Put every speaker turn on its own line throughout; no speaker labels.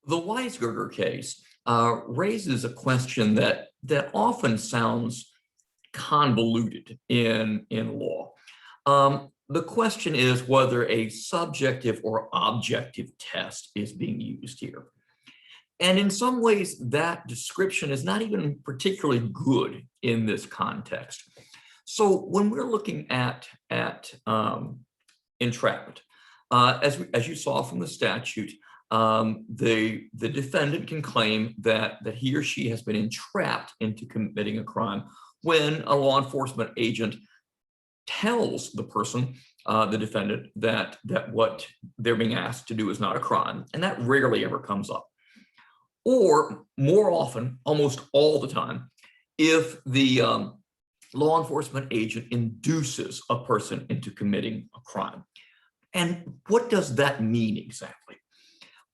The Weiskerger case raises a question that often sounds convoluted in law. The question is whether a subjective or objective test is being used here. And in some ways, that description is not even particularly good in this context. So when we're looking at entrapment, as you saw from the statute, the defendant can claim that he or she has been entrapped into committing a crime when a law enforcement agent tells the person, the defendant, that what they're being asked to do is not a crime, and that rarely ever comes up. Or more often, almost all the time, if the law enforcement agent induces a person into committing a crime. And what does that mean exactly?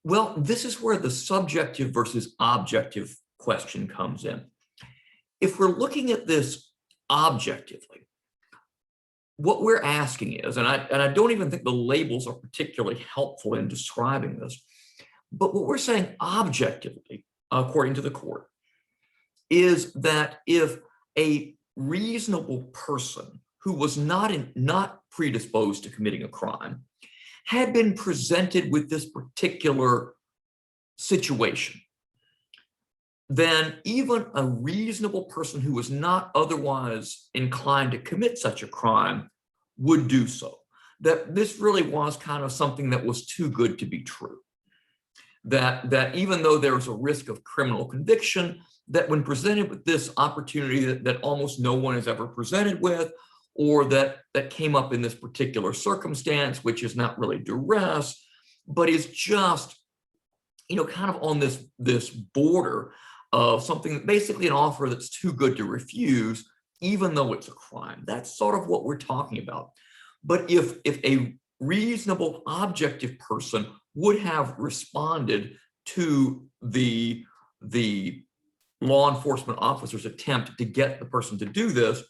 Well, this is where the subjective versus objective question comes in. If we're looking at this objectively, what we're asking is, and I don't even think the labels are particularly helpful in describing this, but what we're saying objectively, according to the court, is that if a reasonable person who was not predisposed to committing a crime had been presented with this particular situation, then even a reasonable person who was not otherwise inclined to commit such a crime would do so. That this really was kind of something that was too good to be true. That even though there was a risk of criminal conviction, that when presented with this opportunity that almost no one is ever presented with, or that came up in this particular circumstance, which is not really duress, but is just, kind of on this border of something, basically an offer that's too good to refuse, even though it's a crime. That's sort of what we're talking about. But if a reasonable objective person would have responded to the law enforcement officer's attempt to get the person to do this,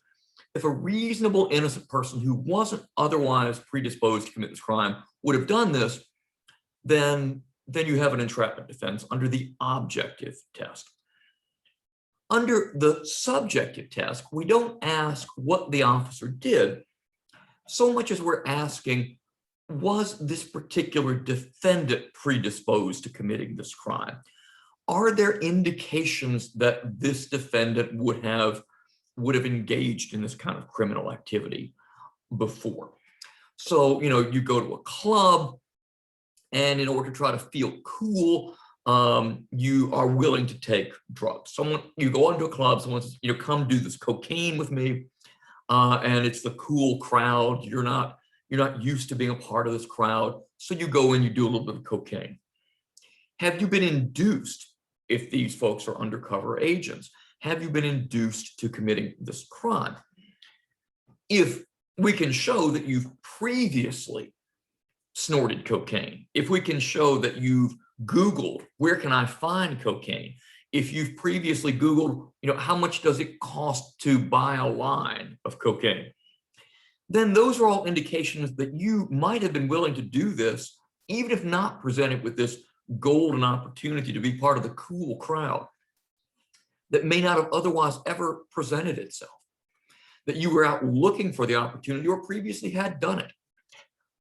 if a reasonable innocent person who wasn't otherwise predisposed to commit this crime would have done this, then you have an entrapment defense under the objective test. Under the subjective test, we don't ask what the officer did so much as we're asking, was this particular defendant predisposed to committing this crime? Are there indications that this defendant would have engaged in this kind of criminal activity before? So, you go to a club, and in order to try to feel cool, you are willing to take drugs. You go into a club, someone says, come do this cocaine with me, and it's the cool crowd. You're not used to being a part of this crowd, so you go in, you do a little bit of cocaine. Have you been induced, if these folks are undercover agents, have you been induced to committing this crime? If we can show that you've previously snorted cocaine, if we can show that you've Googled, where can I find cocaine? If you've previously Googled, how much does it cost to buy a line of cocaine? Then those are all indications that you might have been willing to do this, even if not presented with this golden opportunity to be part of the cool crowd that may not have otherwise ever presented itself, that you were out looking for the opportunity or previously had done it.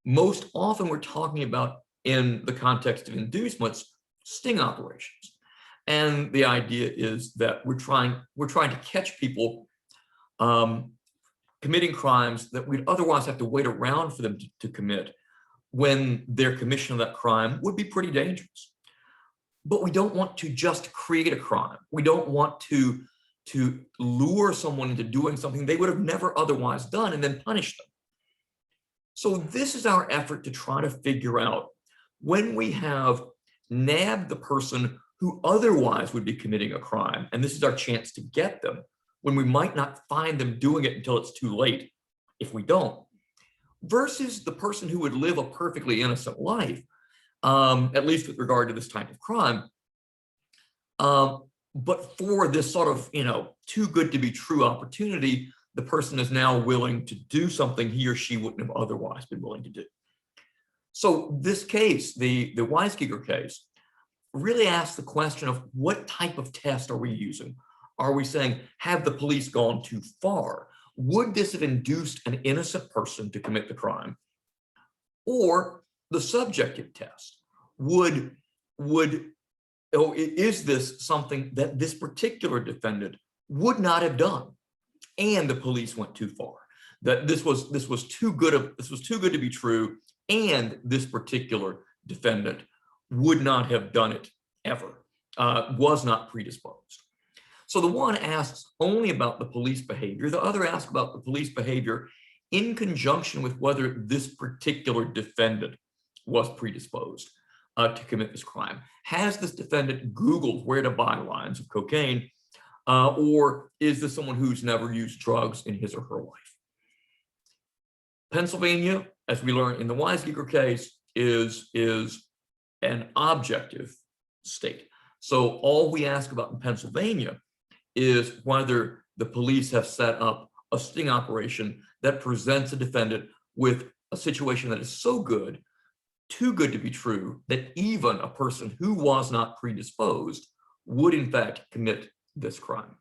Most often we're talking about, in the context of inducements, sting operations. And the idea is that we're trying to catch people committing crimes that we'd otherwise have to wait around for them to commit, when their commission of that crime would be pretty dangerous. But we don't want to just create a crime. We don't want to lure someone into doing something they would have never otherwise done and then punish them. So this is our effort to try to figure out, when we have nabbed the person who otherwise would be committing a crime, and this is our chance to get them, when we might not find them doing it until it's too late, if we don't, versus the person who would live a perfectly innocent life, at least with regard to this type of crime. But for this sort of, too good to be true opportunity, the person is now willing to do something he or she wouldn't have otherwise been willing to do. So this case, the Weiskerger case, really asks the question of what type of test are we using? Are we saying, have the police gone too far? Would this have induced an innocent person to commit the crime? Or the subjective test, is this something that this particular defendant would not have done, and the police went too far? That this was too good to be true, and this particular defendant would not have done it ever, was not predisposed. So the one asks only about the police behavior, the other asks about the police behavior in conjunction with whether this particular defendant was predisposed to commit this crime. Has this defendant Googled where to buy lines of cocaine, or is this someone who's never used drugs in his or her life? Pennsylvania, as we learned in the Weiskerger case, is an objective state. So all we ask about in Pennsylvania is whether the police have set up a sting operation that presents a defendant with a situation that is so good, too good to be true, that even a person who was not predisposed would in fact commit this crime.